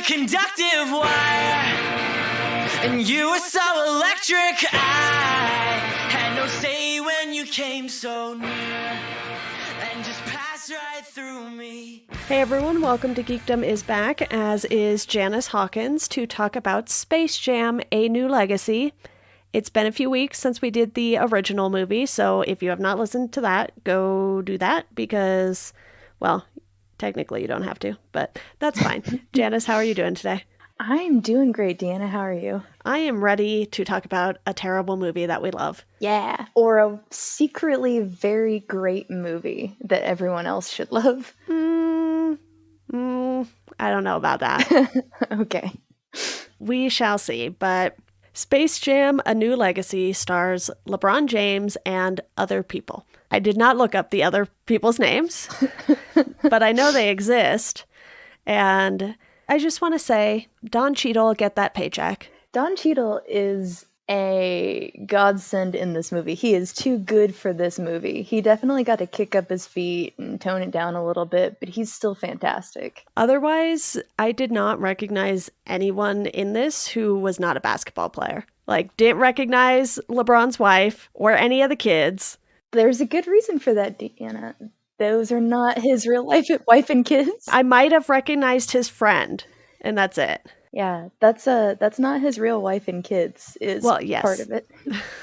a conductive wire, and you were so electric. I had no say when you came so near, and just passed right through me. Hey everyone, welcome to Geekdom is Back, as is Janice Hawkins, to talk about Space Jam: A New Legacy. It's been a few weeks since we did the original movie, so if you have not listened to that, go do that because, well, technically you don't have to, but that's fine. Janice, how are you doing today? I'm doing great, Deanna. How are you? I am ready to talk about a terrible movie that we love. Yeah. Or a secretly very great movie that everyone else should love. I don't know about that. Okay. We shall see, but Space Jam: A New Legacy stars LeBron James and other people. I did not look up the other people's names, but I know they exist. And I just want to say, Don Cheadle, get that paycheck. Don Cheadle is a godsend in this movie. He is too good for this movie. He definitely got to kick up his feet and tone it down a little bit, but he's still fantastic. Otherwise, I did not recognize anyone in this who was not a basketball player. Like, didn't recognize LeBron's wife or any of the kids. There's a good reason for that, Deanna. Those are not his real life wife and kids. I might have recognized his friend, and that's it. Yeah, that's not his real wife and kids. Is yes. Part of it.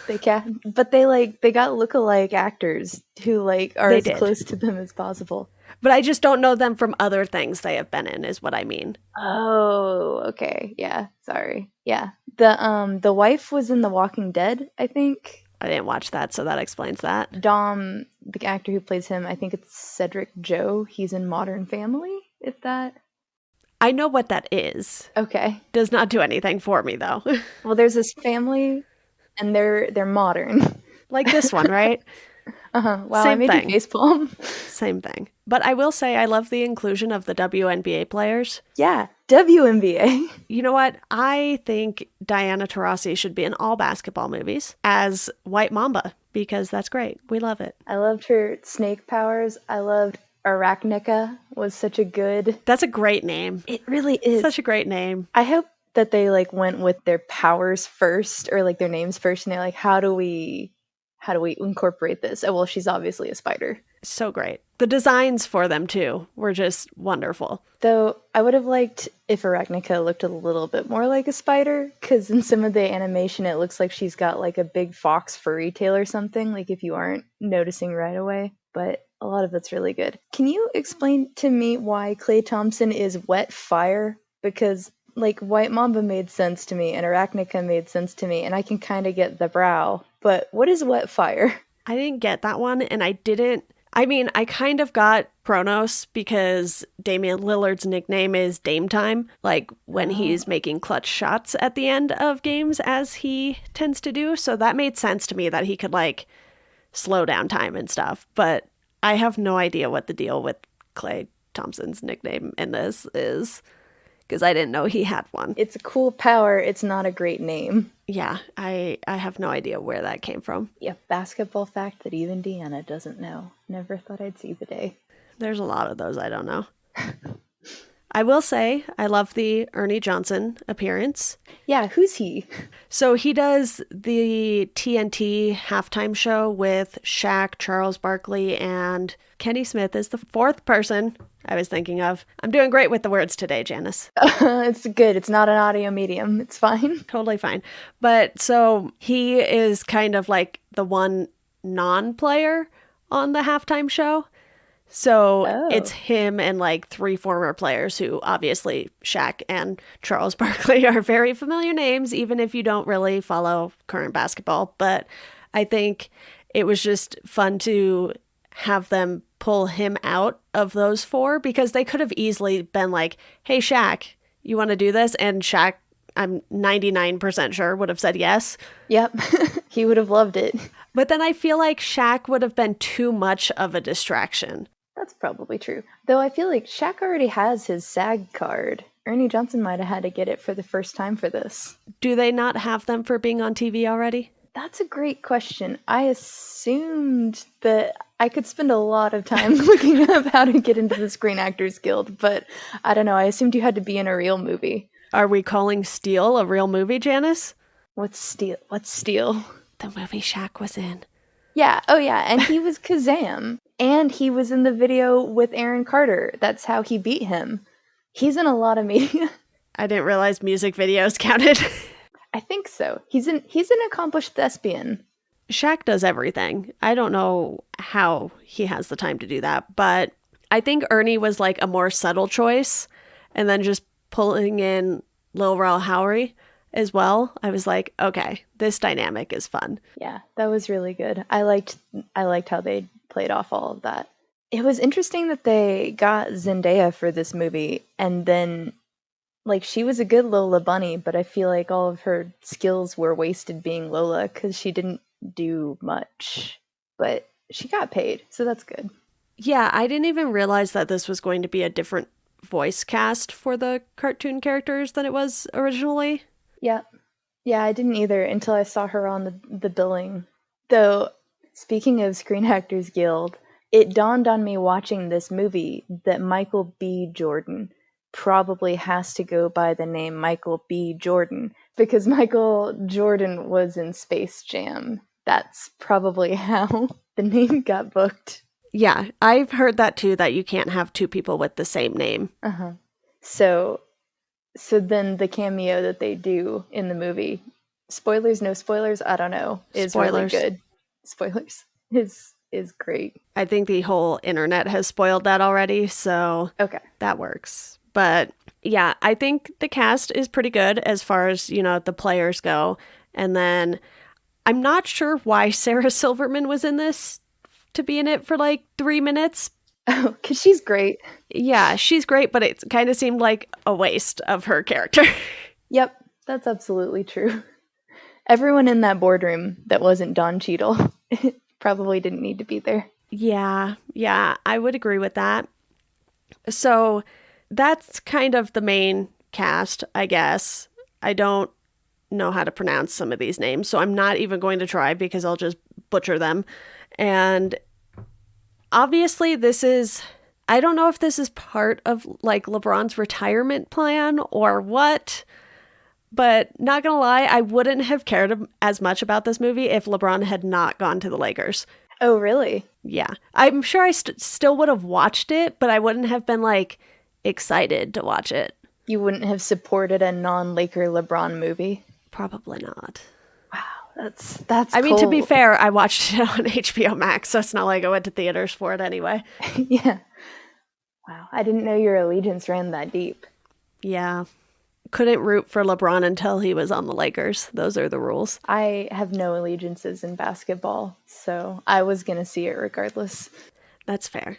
They got lookalike actors who are as close to them as possible. But I just don't know them from other things they have been in, is what I mean. Oh, okay. Yeah, sorry. Yeah. The wife was in The Walking Dead, I think. I didn't watch that, so that explains that. Dom, the actor who plays him, I think it's Cedric Joe. He's in Modern Family, if that... I know what that is. Okay. Does not do anything for me, though. Well, there's this family, and they're modern. Like this one, right? Uh-huh. Wow, Same I made thing. a facepalm. Same thing. But I will say I love the inclusion of the WNBA players. Yeah, WNBA. You know what? I think Diana Taurasi should be in all basketball movies as White Mamba, because that's great. We love it. I loved her snake powers. I loved Arachnica was such a good... That's a great name. It really is. Such a great name. I hope that they went with their powers first, or their names first, and they're like, how do we incorporate this? Oh, well, she's obviously a spider. So great. The designs for them too were just wonderful. Though I would have liked if Arachnica looked a little bit more like a spider, because in some of the animation it looks like she's got a big fox furry tail or something, if you aren't noticing right away. But a lot of it's really good. Can you explain to me why Klay Thompson is wet fire? Because White Mamba made sense to me and Arachnica made sense to me, and I can kind of get the brow. But what is wet fire? I didn't get that one, and I kind of got Kronos because Damian Lillard's nickname is Dame Time, when he's making clutch shots at the end of games, as he tends to do. So that made sense to me that he could, slow down time and stuff. But I have no idea what the deal with Klay Thompson's nickname in this is, because I didn't know he had one. It's a cool power. It's not a great name. Yeah, I have no idea where that came from. Yeah, basketball fact that even Deanna doesn't know. Never thought I'd see the day. There's a lot of those I don't know. I will say I love the Ernie Johnson appearance. Yeah, who's he? So he does the TNT halftime show with Shaq, Charles Barkley, and Kenny Smith is the fourth person I was thinking of. I'm doing great with the words today, Janice. It's good. It's not an audio medium. It's fine. Totally fine. But so he is kind of the one non-player on the halftime show. So It's him and 3 former players who obviously Shaq and Charles Barkley are very familiar names, even if you don't really follow current basketball. But I think it was just fun to have them pull him out of those 4, because they could have easily been hey, Shaq, you want to do this? And Shaq, I'm 99% sure, would have said yes. Yep. He would have loved it. But then I feel like Shaq would have been too much of a distraction. That's probably true. Though I feel like Shaq already has his SAG card. Ernie Johnson might have had to get it for the first time for this. Do they not have them for being on TV already? That's a great question. I assumed that I could spend a lot of time looking up how to get into the Screen Actors Guild, but I don't know. I assumed you had to be in a real movie. Are we calling Steel a real movie, Janice? What's Steel? What's Steel? The movie Shaq was in. Yeah. Oh, yeah. And he was Kazam. And he was in the video with Aaron Carter. That's how he beat him. He's in a lot of media. I didn't realize music videos counted. I think so. He's an accomplished thespian. Shaq does everything. I don't know how he has the time to do that, but I think Ernie was like a more subtle choice. And then just pulling in Lil Rel Howery as well, I was like, okay, this dynamic is fun. Yeah, that was really good. I liked how they played off all of that. It was interesting that they got Zendaya for this movie, and then like she was a good Lola Bunny, but I feel like all of her skills were wasted being Lola because she didn't do much. But she got paid, so that's good. Yeah, I didn't even realize that this was going to be a different voice cast for the cartoon characters than it was originally. Yeah. Yeah, I didn't either until I saw her on the billing. Though, speaking of Screen Actors Guild, it dawned on me watching this movie that Michael B. Jordan probably has to go by the name Michael B. Jordan because Michael Jordan was in Space Jam. That's probably how the name got booked. Yeah, I've heard that too, that you can't have two people with the same name. Uh-huh. So then the cameo that they do in the movie, spoilers, no spoilers, I don't know, is Spoilers. really good. Spoilers is great. I think the whole internet has spoiled that already, so Okay. that works. But yeah, I think the cast is pretty good as far as, the players go. And then I'm not sure why Sarah Silverman was in this to be in it for like 3 minutes. Oh, because she's great. Yeah, she's great, but it kind of seemed like a waste of her character. Yep, that's absolutely true. Everyone in that boardroom that wasn't Don Cheadle probably didn't need to be there. Yeah, I would agree with that. So that's kind of the main cast, I guess. I don't know how to pronounce some of these names, so I'm not even going to try because I'll just butcher them. And obviously I don't know if this is part of like LeBron's retirement plan or what, but not gonna lie, I wouldn't have cared as much about this movie if LeBron had not gone to the Lakers. Oh, really? Yeah. I'm sure I still would have watched it, but I wouldn't have been like excited to watch it. You wouldn't have supported a non-Laker LeBron movie? Probably not. That's I mean, to be cold. fair, I watched it on HBO Max, so it's not like I went to theaters for it anyway. Yeah. Wow, I didn't know your allegiance ran that deep. Yeah. Couldn't root for LeBron until he was on the Lakers. Those are the rules. I have no allegiances in basketball, so I was going to see it regardless. That's fair.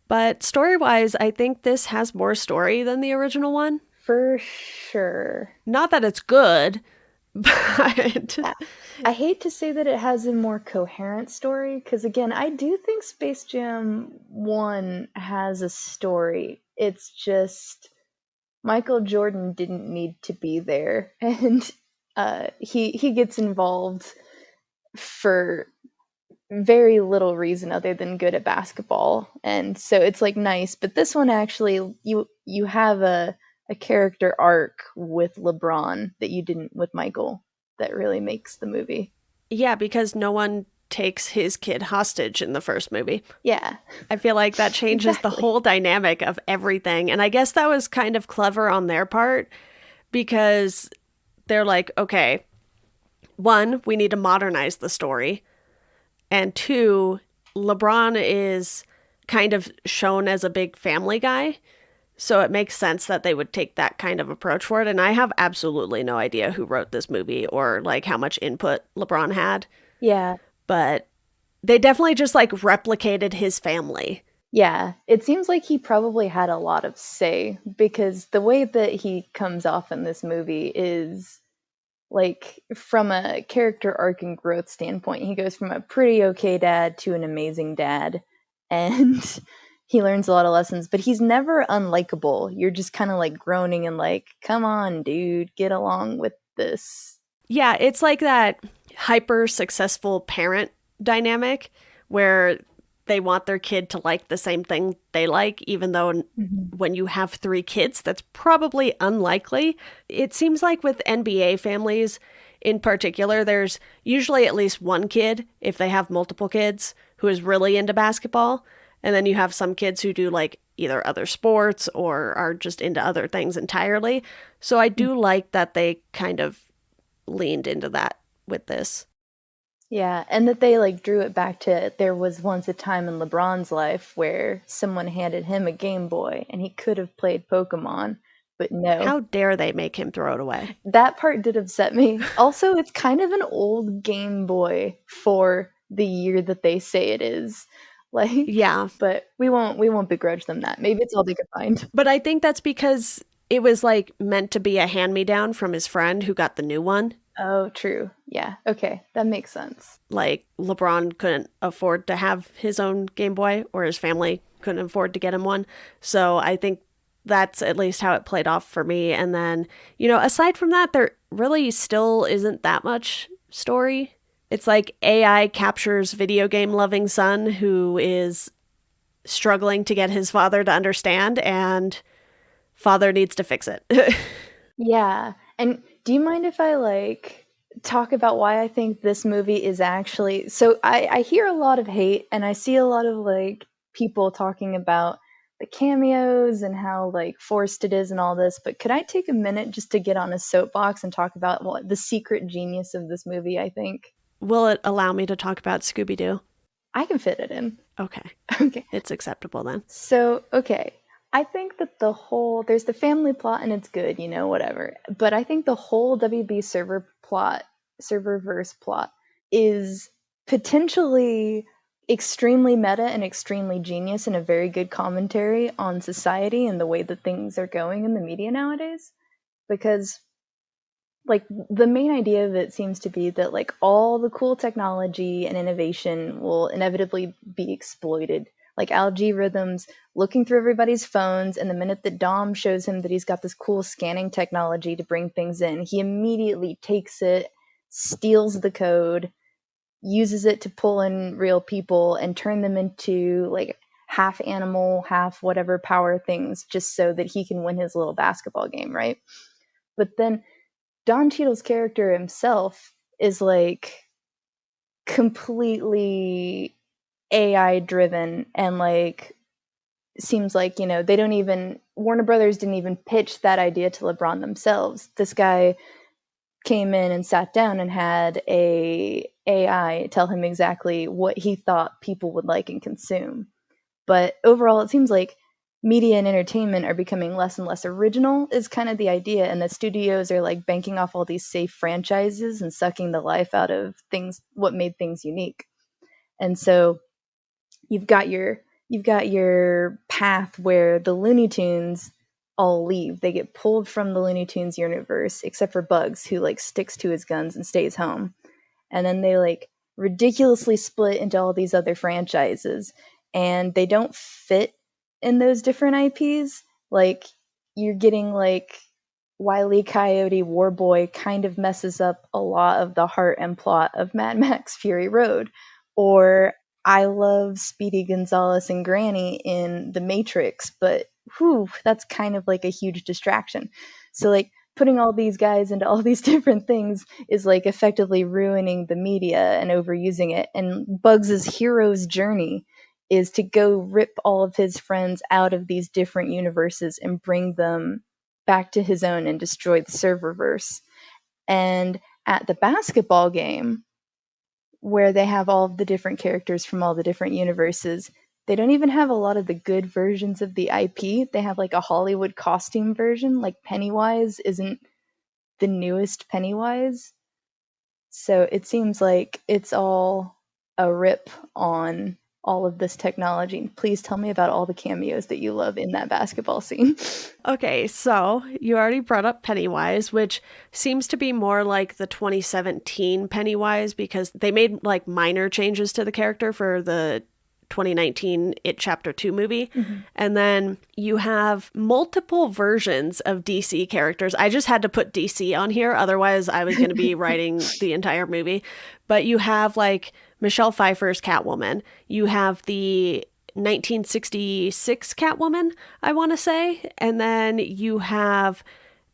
But story-wise, I think this has more story than the original one. For sure. Not that it's good, but I hate to say that it has a more coherent story, because again, I do think Space Jam 1 has a story. It's just Michael Jordan didn't need to be there, and he gets involved for very little reason other than good at basketball, and so it's like nice. But this one actually, you have a character arc with LeBron that you didn't with Michael that really makes the movie. yeah, because no one takes his kid hostage in the first movie. Yeah. I feel like that changes the Exactly. whole dynamic of everything. And I guess that was kind of clever on their part because they're like, okay, one, we need to modernize the story. And two, LeBron is kind of shown as a big family guy. So it makes sense that they would take that kind of approach for it. And I have absolutely no idea who wrote this movie or like how much input LeBron had. Yeah. But they definitely just like replicated his family. Yeah. It seems like he probably had a lot of say because the way that he comes off in this movie is like from a character arc and growth standpoint, he goes from a pretty okay dad to an amazing dad. And he learns a lot of lessons, but he's never unlikable. You're just kind of like groaning and like, come on, dude, get along with this. Yeah, it's like that hyper successful parent dynamic where they want their kid to like the same thing they like, even though when you have 3 kids, that's probably unlikely. It seems like with NBA families in particular, there's usually at least one kid, if they have multiple kids, who is really into basketball. And then you have some kids who do like either other sports or are just into other things entirely. So I do like that they kind of leaned into that with this. Yeah, and that they like drew it back to there was once a time in LeBron's life where someone handed him a Game Boy and he could have played Pokemon, but no. How dare they make him throw it away? That part did upset me. Also, it's kind of an old Game Boy for the year that they say it is. Like, Yeah. But we won't begrudge them that. Maybe it's all they could find. But I think that's because it was like meant to be a hand-me-down from his friend who got the new one. Oh, true. Yeah. Okay. That makes sense. Like LeBron couldn't afford to have his own Game Boy, or his family couldn't afford to get him one. So I think that's at least how it played off for me. And then, aside from that, there really still isn't that much story. It's like AI captures video game loving son who is struggling to get his father to understand, and father needs to fix it. Yeah. And do you mind if I talk about why I think this movie is actually so I hear a lot of hate and I see a lot of people talking about the cameos and how forced it is and all this, but could I take a minute just to get on a soapbox and talk about the secret genius of this movie, I think? Will it allow me to talk about Scooby-Doo? I can fit it in. Okay. Okay. It's acceptable then. So, okay. I think that there's the family plot and it's good, whatever. But I think the whole WB serververse plot is potentially extremely meta and extremely genius and a very good commentary on society and the way that things are going in the media nowadays. Because the main idea of it seems to be that all the cool technology and innovation will inevitably be exploited, like algorithms looking through everybody's phones, and the minute that Dom shows him that he's got this cool scanning technology to bring things in, he immediately takes it, steals the code, uses it to pull in real people and turn them into half animal, half whatever power things, just so that he can win his little basketball game, right? But then Don Cheadle's character himself is completely AI driven and seems like, they don't even, Warner Brothers didn't even pitch that idea to LeBron themselves. This guy came in and sat down and had a AI tell him exactly what he thought people would like and consume. But overall, it seems like media and entertainment are becoming less and less original is kind of the idea, and the studios are banking off all these safe franchises and sucking the life out of things, what made things unique. And so you've got your path where the Looney Tunes all leave. They get pulled from the Looney Tunes universe, except for Bugs, who sticks to his guns and stays home. And then they ridiculously split into all these other franchises, and they don't fit in those different IPs. You're getting Wile E. Coyote Warboy kind of messes up a lot of the heart and plot of Mad Max Fury Road, or I love Speedy Gonzales and Granny in The Matrix, but that's kind of a huge distraction. So putting all these guys into all these different things is effectively ruining the media and overusing it. And Bugs's hero's journey is to go rip all of his friends out of these different universes and bring them back to his own and destroy the serververse. And at the basketball game, where they have all of the different characters from all the different universes, they don't even have a lot of the good versions of the IP. They have a Hollywood costume version. Pennywise isn't the newest Pennywise. So it seems like it's all a rip on all of this technology. Please tell me about all the cameos that you love in that basketball scene. Okay, so you already brought up Pennywise, which seems to be more like the 2017 Pennywise because they made minor changes to the character for the 2019 It Chapter 2 movie. Mm-hmm. And then you have multiple versions of DC characters. I just had to put DC on here. Otherwise, I was going to be writing the entire movie. But you have Michelle Pfeiffer's Catwoman. You have the 1966 Catwoman, I want to say. And then you have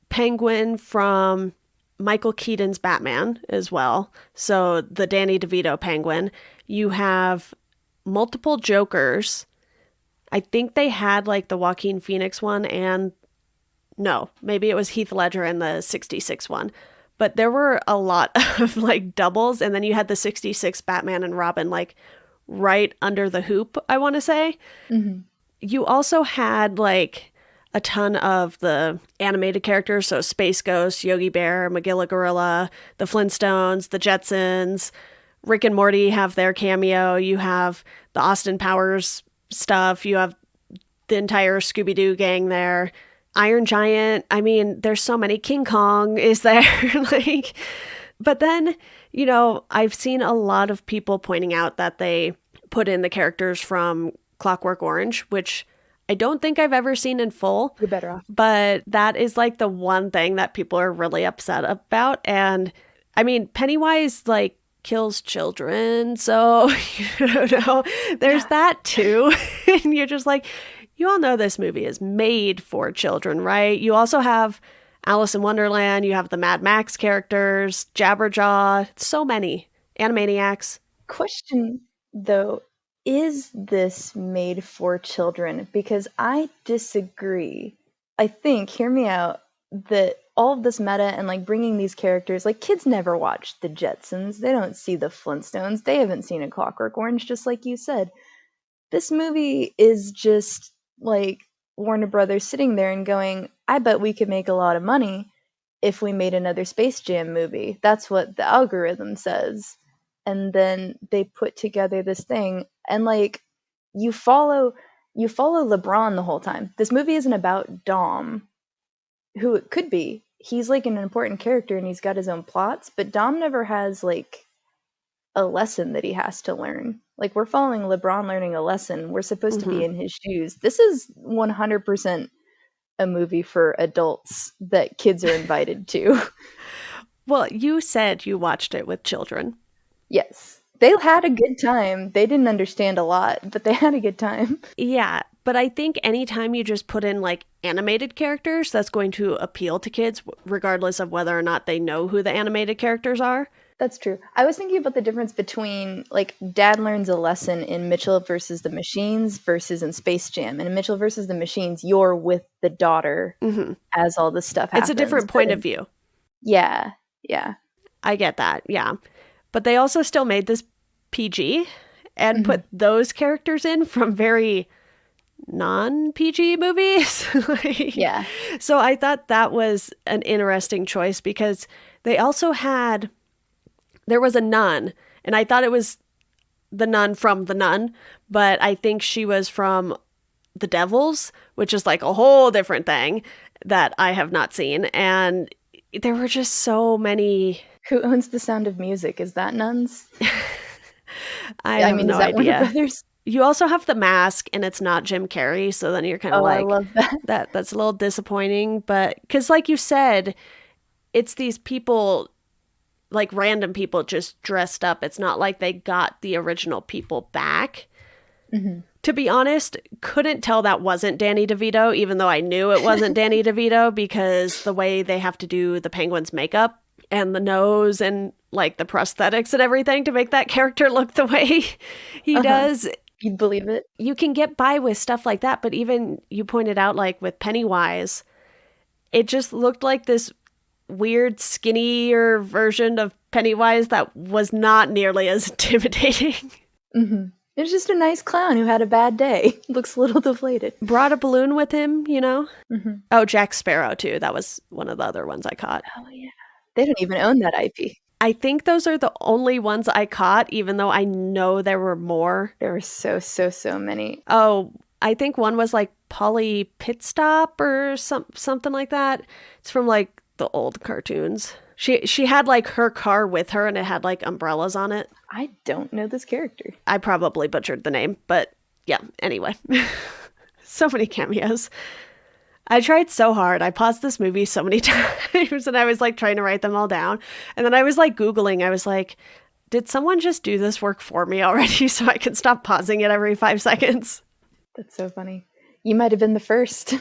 Penguin from Michael Keaton's Batman as well. So the Danny DeVito Penguin. You have multiple Jokers. I think they had like the Joaquin Phoenix one and no, maybe it was Heath Ledger in the 66 one. But there were a lot of like doubles. And then you had the 66 Batman and Robin like right under the hoop, I want to say. Mm-hmm. You also had like a ton of the animated characters. So Space Ghost, Yogi Bear, Magilla Gorilla, the Flintstones, the Jetsons, Rick and Morty have their cameo. You have the Austin Powers stuff. You have the entire Scooby-Doo gang there. Iron Giant. I mean, there's so many. King Kong is there. Like, but then, you know, I've seen a lot of people pointing out that they put in the characters from Clockwork Orange, which I don't think I've ever seen in full. You're better off. But that is like the one thing that people are really upset about. And I mean, Pennywise like kills children. So, you know, there's that too. And you're just like, you all know this movie is made for children, right? You also have Alice in Wonderland. You have the Mad Max characters, Jabberjaw, so many. Animaniacs. Question, though, is this made for children? Because I disagree. I think, hear me out, that all of this meta and like bringing these characters, like kids never watch the Jetsons. They don't see the Flintstones. They haven't seen A Clockwork Orange, just like you said. This movie is just like Warner Brothers sitting there and going, I bet we could make a lot of money if we made another Space Jam movie. That's what the algorithm says. And then they put together this thing and like you follow LeBron the whole time. This movie isn't about Dom, who it could be. He's like an important character and he's got his own plots, but Dom never has like a lesson that he has to learn. Like we're following LeBron learning a lesson. We're supposed to be in his shoes. This is 100% a movie for adults that kids are invited to. Well, you said you watched it with children. Yes. They had a good time. They didn't understand a lot, but they had a good time. Yeah, but I think anytime you just put in like animated characters, that's going to appeal to kids regardless of whether or not they know who the animated characters are. That's true. I was thinking about the difference between, like, Dad learns a lesson in Mitchell versus the Machines versus in Space Jam. And in Mitchell versus the Machines, you're with the daughter as all this stuff happens. It's a different point of view. Yeah, yeah. I get that, yeah. But they also still made this PG and put those characters in from very non-PG movies. Yeah. So I thought that was an interesting choice because they also had... There was a nun, and I thought it was the nun from The Nun, but I think she was from The Devils, which is like a whole different thing that I have not seen. And there were just so many... Who owns The Sound of Music? Is that nuns? I mean, no is that idea. Warner Brothers? You also have The Mask, and it's not Jim Carrey, so then you're kind of like... I love that. That's a little disappointing, but... Because like you said, it's these people... like random people just dressed up. It's not like they got the original people back. To be honest, couldn't tell that wasn't Danny DeVito, even though I knew it wasn't Danny DeVito because the way they have to do the Penguin's makeup and the nose and like the prosthetics and everything to make that character look the way he does. You'd believe it. You can get by with stuff like that. But even you pointed out like with Pennywise, it just looked like this weird skinnier version of Pennywise that was not nearly as intimidating. It was just a nice clown who had a bad day. Looks a little deflated. Brought a balloon with him, you know? Oh, Jack Sparrow too. That was one of the other ones I caught. Oh yeah. They don't even own that IP. I think those are the only ones I caught, even though I know there were more. There were so many. Oh, I think one was like Polly Pit Stop or something like that. It's from like the old cartoons. She had like her car with her and it had like umbrellas on it. I don't know this character. I probably butchered the name, but yeah, anyway. So many cameos. I tried so hard. I paused this movie so many times and I was like trying to write them all down. And then I was like Googling. I was like, did someone just do this work for me already so I can stop pausing it every 5 seconds? That's so funny. You might have been the first.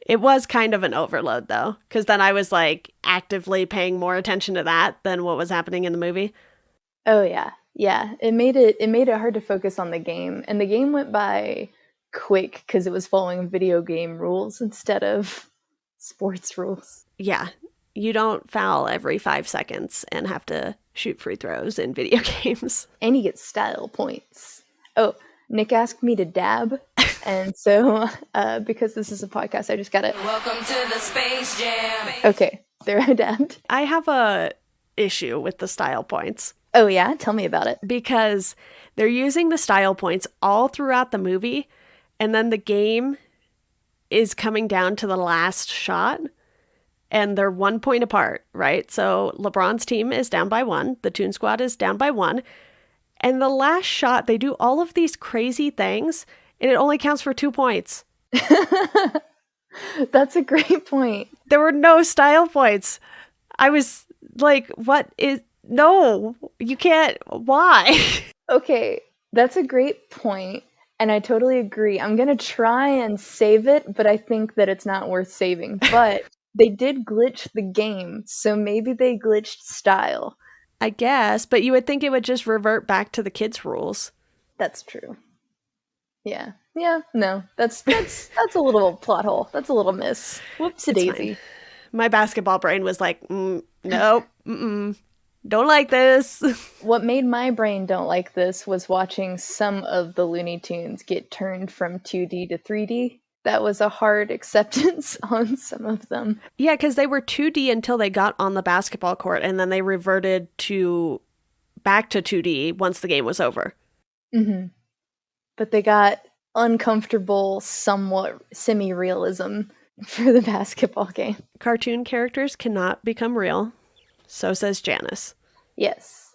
It was kind of an overload, though, because then I was like actively paying more attention to that than what was happening in the movie. Oh yeah. Yeah. It made it hard to focus on the game. And the game went by quick because it was following video game rules instead of sports rules. Yeah, you don't foul every 5 seconds and have to shoot free throws in video games. And you get style points. Oh, Nick asked me to dab. And so, because this is a podcast, I just gotta. Welcome to the Space Jam. Okay, there I dabbed. I have a issue with the style points Oh yeah, tell me about it. because they're using the style points all throughout the movie, and then the game is coming down to the last shot, and they're 1 point apart, right? So LeBron's team is down by 1, the Toon Squad is down by 1, and the last shot, they do all of these crazy things, and it only counts for 2 points. That's a great point. There were no style points. I was like, what is... No, you can't. Why? Okay, that's a great point, and I totally agree. I'm gonna try and save it, but I think that it's not worth saving. But they did glitch the game, so maybe they glitched style. I guess, but you would think it would just revert back to the kids' rules. That's true. Yeah. Yeah, no. That's a little plot hole. That's a little miss. Whoopsie It's daisy. fine. My basketball brain was like, nope, don't like this. What made my brain don't like this was watching some of the Looney Tunes get turned from 2D to 3D. That was a hard acceptance on some of them. Yeah, because they were 2D until they got on the basketball court, and then they reverted back to 2D once the game was over. Mm-hmm. But they got uncomfortable, somewhat semi-realism for the basketball game. Cartoon characters cannot become real. So says Janice. Yes.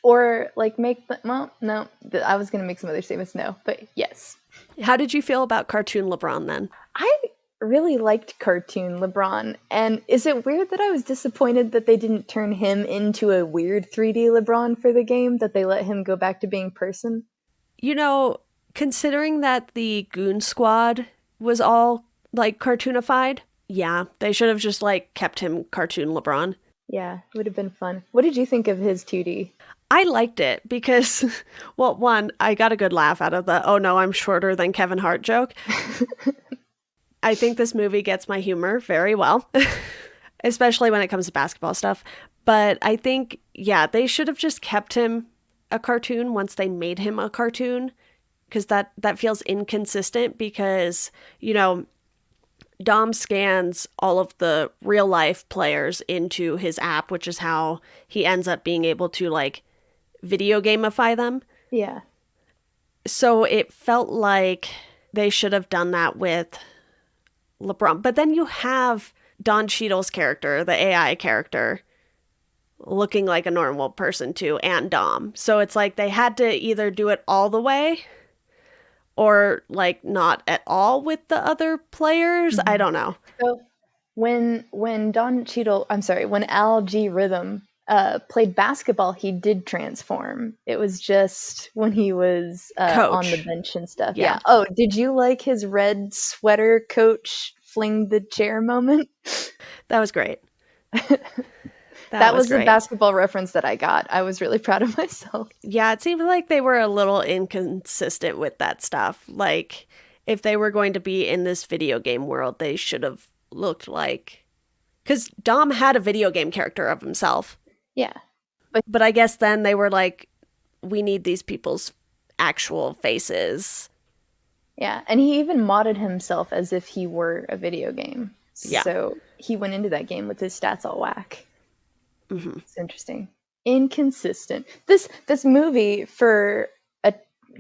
Or, like, well, no. I was going to make some other statements, no. But yes. How did you feel about cartoon LeBron then? I really liked cartoon LeBron. And is it weird that I was disappointed that they didn't turn him into a weird 3D LeBron for the game? That they let him go back to being person? You know, considering that the Goon Squad was all, like, cartoonified, yeah, they should have just, like, kept him cartoon LeBron. Yeah, it would have been fun. What did you think of his 2D? I liked it because, well, one, I got a good laugh out of the, oh no, I'm shorter than Kevin Hart joke. I think this movie gets my humor very well, especially when it comes to basketball stuff. But I think, yeah, they should have just kept him a cartoon once they made him a cartoon, because that feels inconsistent because, you know, Dom scans all of the real life players into his app, which is how he ends up being able to, like, video gamify them. Yeah. So it felt like they should have done that with LeBron. But then you have Don Cheadle's character, the AI character, looking like a normal person too, and Dom. So it's like they had to either do it all the way or, like, not at all with the other players. I don't know. So when Al G. Rhythm played basketball, he did transform. It was just when he was on the bench and stuff. Yeah. Oh, did you like his red sweater coach fling the chair moment? That was great. That was the great. basketball reference that I got. I was really proud of myself. Yeah, it seemed like they were a little inconsistent with that stuff. Like, if they were going to be in this video game world, they should have looked like... Because Dom had a video game character of himself. Yeah. But I guess then they were like, we need these people's actual faces. Yeah, and he even modded himself as if he were a video game. Yeah. So he went into that game with his stats all whack. Mm-hmm. It's interesting. Inconsistent. This movie, for a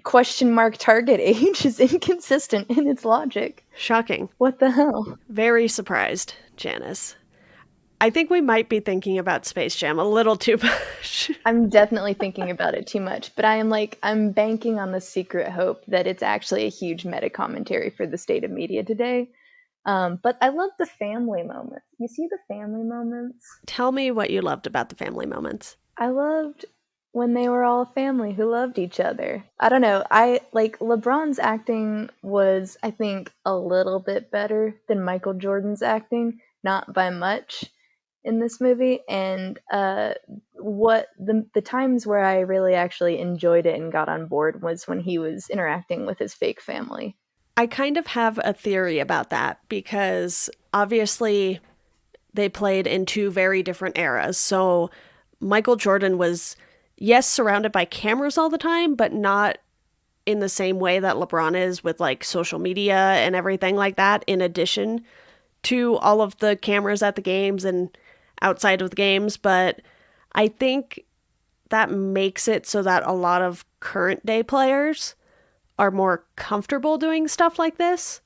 question mark target age, is inconsistent in its logic. Shocking. What the hell? Very surprised, Janice. I think we might be thinking about Space Jam a little too much. I'm definitely thinking about it too much, but I'm banking on the secret hope that it's actually a huge meta commentary for the state of media today. But I love the family moments. You see the family moments? Tell me what you loved about the family moments. I loved when they were all a family who loved each other. I don't know. I like LeBron's acting was, I think, a little bit better than Michael Jordan's acting, not by much in this movie. And what the times where I really actually enjoyed it and got on board was when he was interacting with his fake family. I kind of have a theory about that because obviously they played in two very different eras. So Michael Jordan was, yes, surrounded by cameras all the time, but not in the same way that LeBron is with like social media and everything like that, in addition to all of the cameras at the games and outside of the games. But I think that makes it so that a lot of current day players are more comfortable doing stuff like this.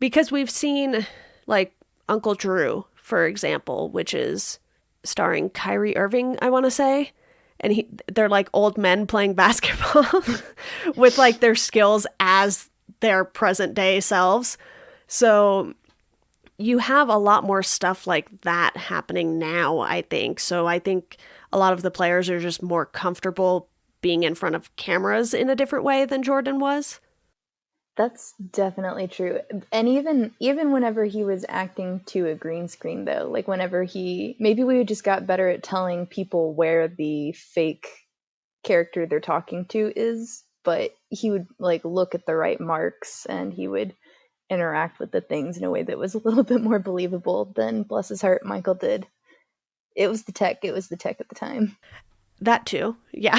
Because we've seen like Uncle Drew, for example, which is starring Kyrie Irving, I want to say. And they're like old men playing basketball with like their skills as their present day selves. So you have a lot more stuff like that happening now, I think. So I think a lot of the players are just more comfortable being in front of cameras in a different way than Jordan was. That's definitely true. And even whenever he was acting to a green screen though, like whenever maybe we just got better at telling people where the fake character they're talking to is, but he would like look at the right marks and he would interact with the things in a way that was a little bit more believable than, bless his heart, Michael did. It was the tech at the time. That too. Yeah.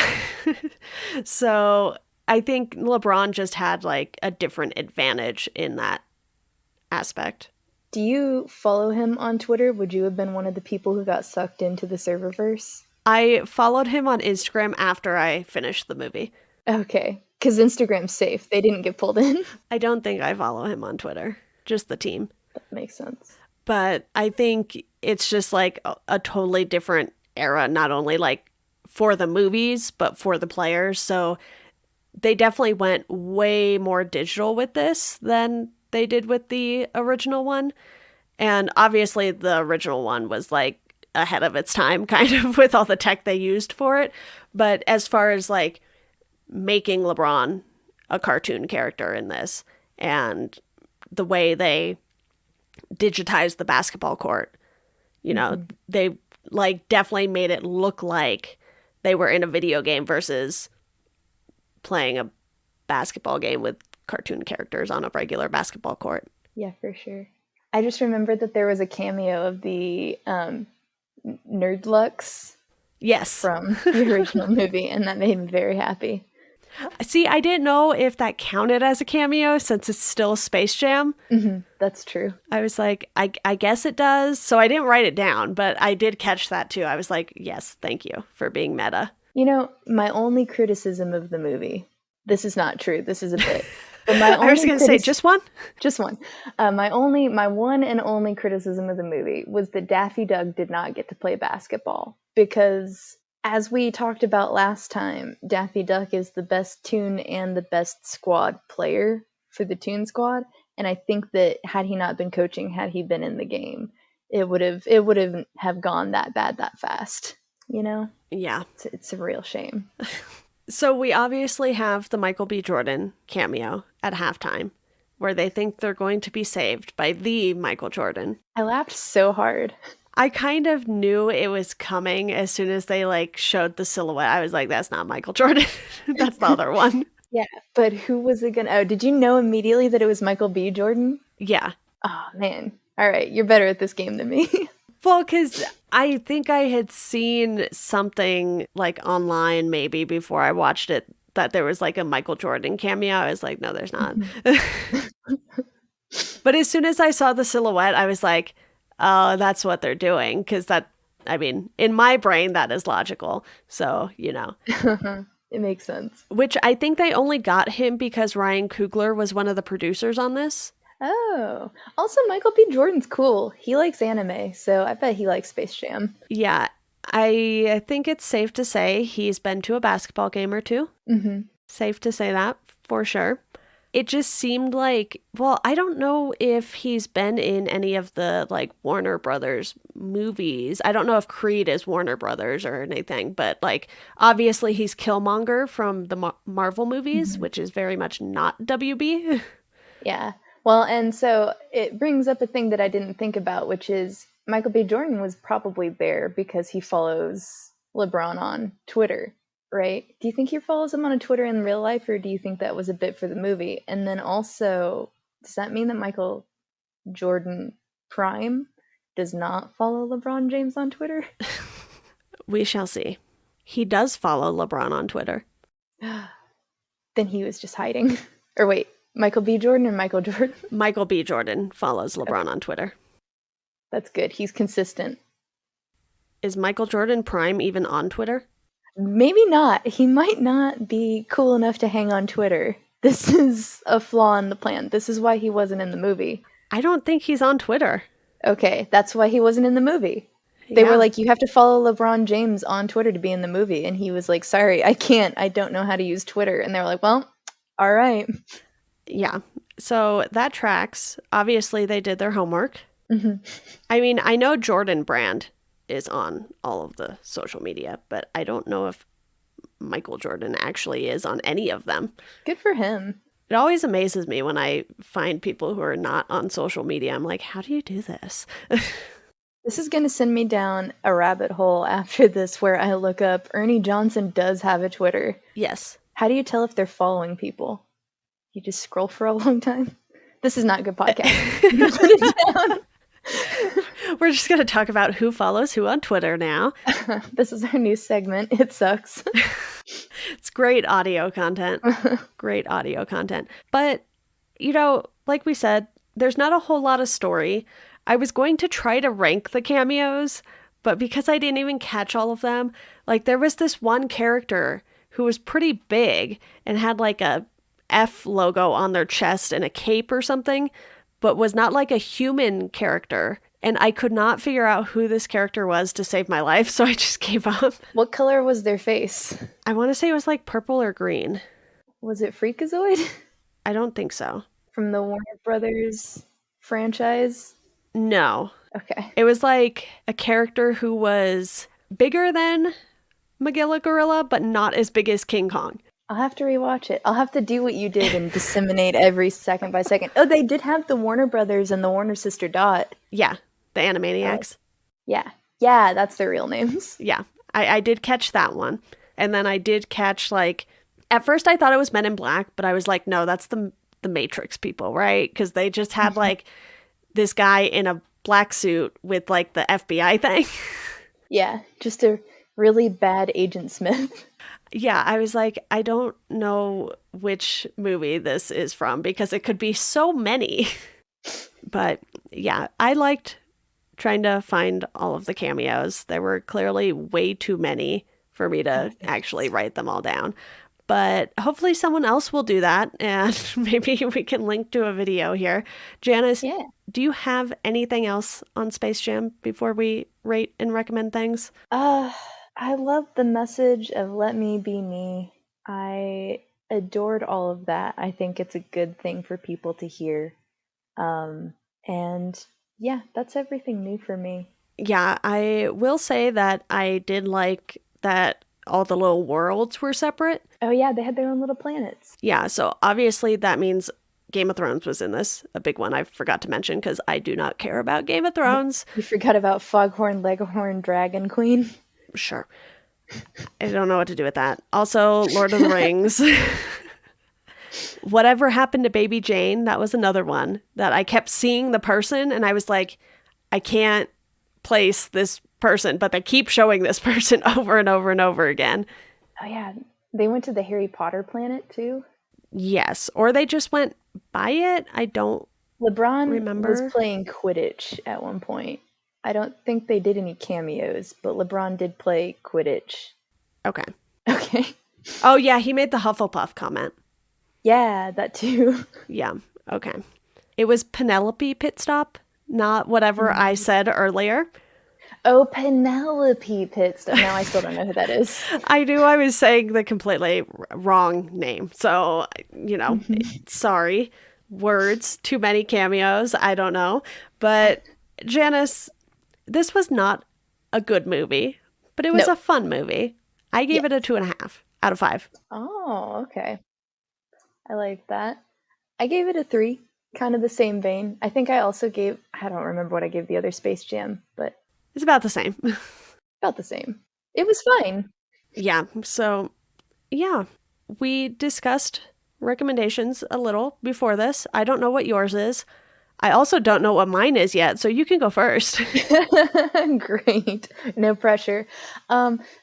So I think LeBron just had like a different advantage in that aspect. Do you follow him on Twitter? Would you have been one of the people who got sucked into the serververse? I followed him on Instagram after I finished the movie. Okay, because Instagram's safe. They didn't get pulled in. I don't think I follow him on Twitter, just the team. That makes sense. But I think it's just like a totally different era, not only like for the movies, but for the players. So they definitely went way more digital with this than they did with the original one. And obviously the original one was like ahead of its time kind of with all the tech they used for it. But as far as like making LeBron a cartoon character in this and the way they digitized the basketball court, you know, they like definitely made it look like they were in a video game versus playing a basketball game with cartoon characters on a regular basketball court. Yeah, for sure. I just remembered that there was a cameo of the Nerdlux. Yes. From the original movie, and that made me very happy. See, I didn't know if that counted as a cameo since it's still Space Jam. Mm-hmm, that's true. I was like, I guess it does. So I didn't write it down, but I did catch that too. I was like, yes, thank you for being meta. You know, my only criticism of the movie, this is not true, this is a bit. But my I was going to say, just one? Just one. My one and only criticism of the movie was that Daffy Duck did not get to play basketball. Because, as we talked about last time, Daffy Duck is the best Toon and the best squad player for the Toon Squad. And I think that had he not been coaching, had he been in the game, it would have gone that bad that fast. You know? Yeah. It's a real shame. So we obviously have the Michael B. Jordan cameo at halftime, where they think they're going to be saved by the Michael Jordan. I laughed so hard. I kind of knew it was coming as soon as they like showed the silhouette. I was like, that's not Michael Jordan. That's the other one. Yeah, but who was it gonna... Oh, did you know immediately that it was Michael B. Jordan? Yeah. Oh, man. All right, you're better at this game than me. Well, because I think I had seen something like online maybe before I watched it that there was like a Michael Jordan cameo. I was like, no, there's not. But as soon as I saw the silhouette, I was like, oh, that's what they're doing. Because that, I mean, in my brain, that is logical. So, you know. It makes sense. Which I think they only got him because Ryan Coogler was one of the producers on this. Oh, also Michael B. Jordan's cool. He likes anime, so I bet he likes Space Jam. Yeah, I think it's safe to say he's been to a basketball game or two. Mm-hmm. Safe to say that, for sure. it just seemed like, well, I don't know if he's been in any of the like Warner Brothers movies. I don't know if Creed is Warner Brothers or anything, but like obviously he's Killmonger from the Marvel movies, which is very much not WB. Yeah. Well, and so it brings up a thing that I didn't think about, which is Michael B. Jordan was probably there because he follows LeBron on Twitter, right? Do you think he follows him on Twitter in real life, or do you think that was a bit for the movie? And then also, does that mean that Michael Jordan Prime does not follow LeBron James on Twitter? We shall see. He does follow LeBron on Twitter. Then he was just hiding. Or wait, Michael B. Jordan or Michael Jordan? Michael B. Jordan follows LeBron on Twitter. That's good. He's consistent. Is Michael Jordan Prime even on Twitter? Maybe not. He might not be cool enough to hang on Twitter. This is a flaw in the plan. This is why he wasn't in the movie. I don't think he's on Twitter. Okay, that's why he wasn't in the movie. They were like, you have to follow LeBron James on Twitter to be in the movie. And he was like, sorry, I can't. I don't know how to use Twitter. And they were like, well, all right. Yeah. So that tracks. Obviously, they did their homework. Mm-hmm. I mean, I know Jordan Brand is on all of the social media, but I don't know if Michael Jordan actually is on any of them. Good for him. It always amazes me when I find people who are not on social media. I'm like, how do you do this? This is going to send me down a rabbit hole after this where I look up Ernie Johnson does have a Twitter. Yes. How do you tell if they're following people? You just scroll for a long time? This is not good podcasting. Put it down. We're just going to talk about who follows who on Twitter now. This is our new segment. It sucks. It's great audio content. Great audio content. But, you know, like we said, there's not a whole lot of story. I was going to try to rank the cameos, but because I didn't even catch all of them, like there was this one character who was pretty big and had like a F logo on their chest and a cape or something, but was not like a human character. And I could not figure out who this character was to save my life, so I just gave up. What color was their face? I want to say it was like purple or green. Was it Freakazoid? I don't think so. From the Warner Brothers franchise? No. Okay. It was like a character who was bigger than Magilla Gorilla, but not as big as King Kong. I'll have to rewatch it. I'll have to do what you did and disseminate every second by second. Oh, they did have the Warner Brothers and the Warner sister Dot. Yeah, the Animaniacs. Yeah. Yeah, that's their real names. Yeah, I did catch that one. And then I did catch, like, at first I thought it was Men in Black, but I was like, no, that's the Matrix people, right? Because they just had, like, this guy in a black suit with, like, the FBI thing. Yeah, just a really bad Agent Smith. Yeah, I was like, I don't know which movie this is from because it could be so many. But yeah, I liked trying to find all of the cameos. There were clearly way too many for me to actually write them all down. But hopefully someone else will do that, and maybe we can link to a video here. Janice, do you have anything else on Space Jam before we rate and recommend things? I love the message of let me be me. I adored all of that. I think it's a good thing for people to hear. And yeah, that's everything new for me. Yeah, I will say that I did like that all the little worlds were separate. Oh yeah, they had their own little planets. Yeah, so obviously that means Game of Thrones was in this, a big one I forgot to mention because I do not care about Game of Thrones. You forgot about Foghorn Leghorn Dragon Queen? Sure. I don't know what to do with that. Also, Lord of the Rings. Whatever happened to Baby Jane? That was another one that I kept seeing the person and I was like, I can't place this person, but they keep showing this person over and over and over again. Oh yeah, they went to the Harry Potter planet too? Yes, or they just went by it. I don't remember. Was playing Quidditch at one point. I don't think they did any cameos, but LeBron did play Quidditch. Okay. Okay. Oh, yeah, he made the Hufflepuff comment. Yeah, that too. Yeah, okay. It was Penelope Pitstop, not whatever I said earlier. Oh, Penelope Pitstop. Now I still don't know who that is. I knew I was saying the completely wrong name. So, sorry. Words, too many cameos. I don't know. But Janice, this was not a good movie, but it was a fun movie. I gave it a 2.5 out of 5. Oh, okay. I like that. I gave it a 3, kind of the same vein. I think I also gave, I don't remember what I gave the other Space Jam, but It's about the same. about the same. It was fine. Yeah. So, yeah, we discussed recommendations a little before this. I don't know what yours is. I also don't know what mine is yet, so you can go first. Great. No pressure.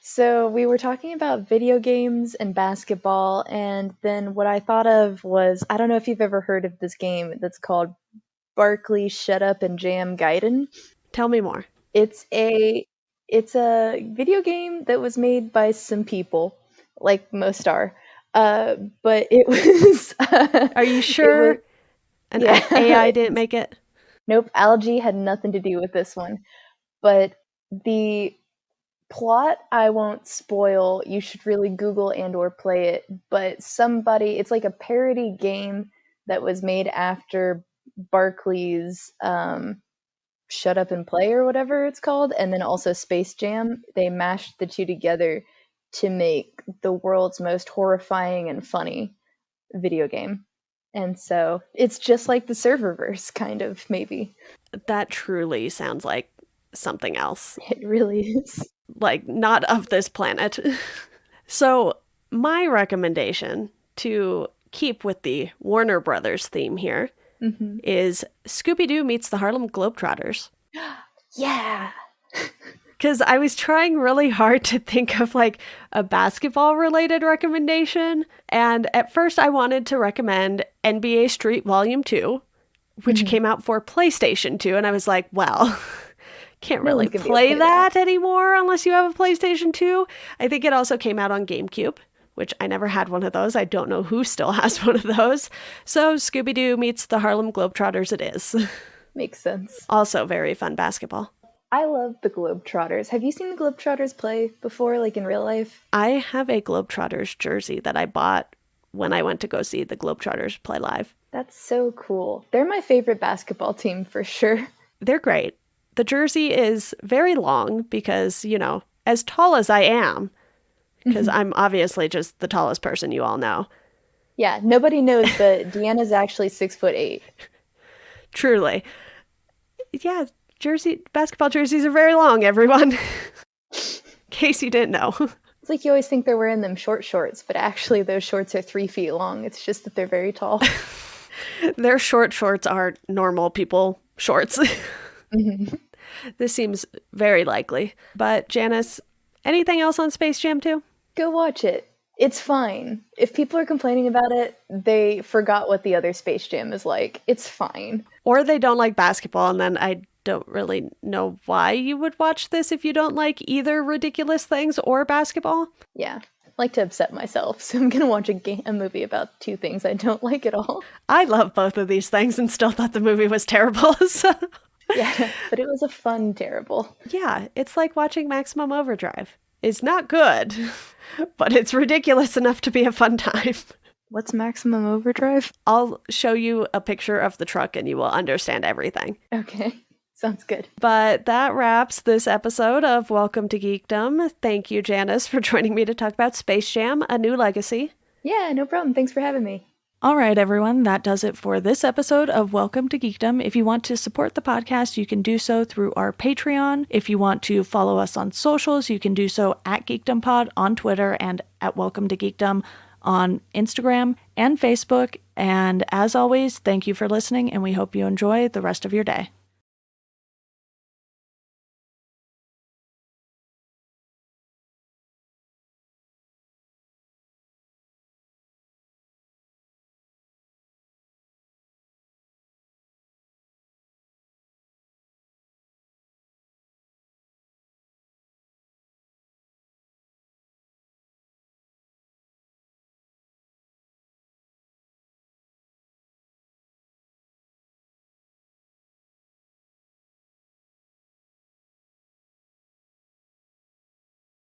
So we were talking about video games and basketball, and then what I thought of was, I don't know if you've ever heard of this game that's called Barkley Shut Up and Jam Gaiden. Tell me more. It's a video game that was made by some people, like most are. But it was Are you sure an AI didn't make it? Nope, algae had nothing to do with this one. But the plot I won't spoil. You should really Google and or play it. But it's like a parody game that was made after Barkley's Shut Up and Play or whatever it's called, and then also Space Jam. They mashed the two together to make the world's most horrifying and funny video game. And so it's just like the Serververse, kind of, maybe. That truly sounds like something else. It really is. Like, not of this planet. So, my recommendation, to keep with the Warner Brothers theme here, is Scooby-Doo meets the Harlem Globetrotters. Yeah! Because I was trying really hard to think of like a basketball related recommendation. And at first I wanted to recommend NBA Street Volume 2, which came out for PlayStation 2. And I was like, well, can't really play that anymore unless you have a PlayStation 2. I think it also came out on GameCube, which I never had one of those. I don't know who still has one of those. So Scooby-Doo meets the Harlem Globetrotters it is. Makes sense. Also very fun basketball. I love the Globetrotters. Have you seen the Globetrotters play before, like in real life? I have a Globetrotters jersey that I bought when I went to go see the Globetrotters play live. That's so cool. They're my favorite basketball team for sure. They're great. The jersey is very long because, as tall as I am, because I'm obviously just the tallest person you all know. Yeah, nobody knows, but Deanna's actually 6'8". Truly. Yeah, basketball jerseys are very long, everyone. In case you didn't know. It's like you always think they're wearing them short shorts, but actually those shorts are 3 feet long. It's just that they're very tall. Their short shorts are normal people shorts. This seems very likely. But Janice, anything else on Space Jam 2? Go watch it. It's fine. If people are complaining about it, they forgot what the other Space Jam is like. It's fine. Or they don't like basketball, and then I don't really know why you would watch this if you don't like either ridiculous things or basketball. Yeah. I like to upset myself, so I'm going to watch a movie about 2 things I don't like at all. I love both of these things and still thought the movie was terrible. So. Yeah, but it was a fun terrible. Yeah, it's like watching Maximum Overdrive. It's not good, but it's ridiculous enough to be a fun time. What's Maximum Overdrive? I'll show you a picture of the truck and you will understand everything. Okay. Sounds good. But that wraps this episode of Welcome to Geekdom. Thank you, Janice, for joining me to talk about Space Jam: A New Legacy. Yeah, no problem. Thanks for having me. All right, everyone, that does it for this episode of Welcome to Geekdom. If you want to support the podcast, you can do so through our Patreon. If you want to follow us on socials, you can do so at GeekdomPod on Twitter and at Welcome to Geekdom on Instagram and Facebook. And as always, thank you for listening, and we hope you enjoy the rest of your day.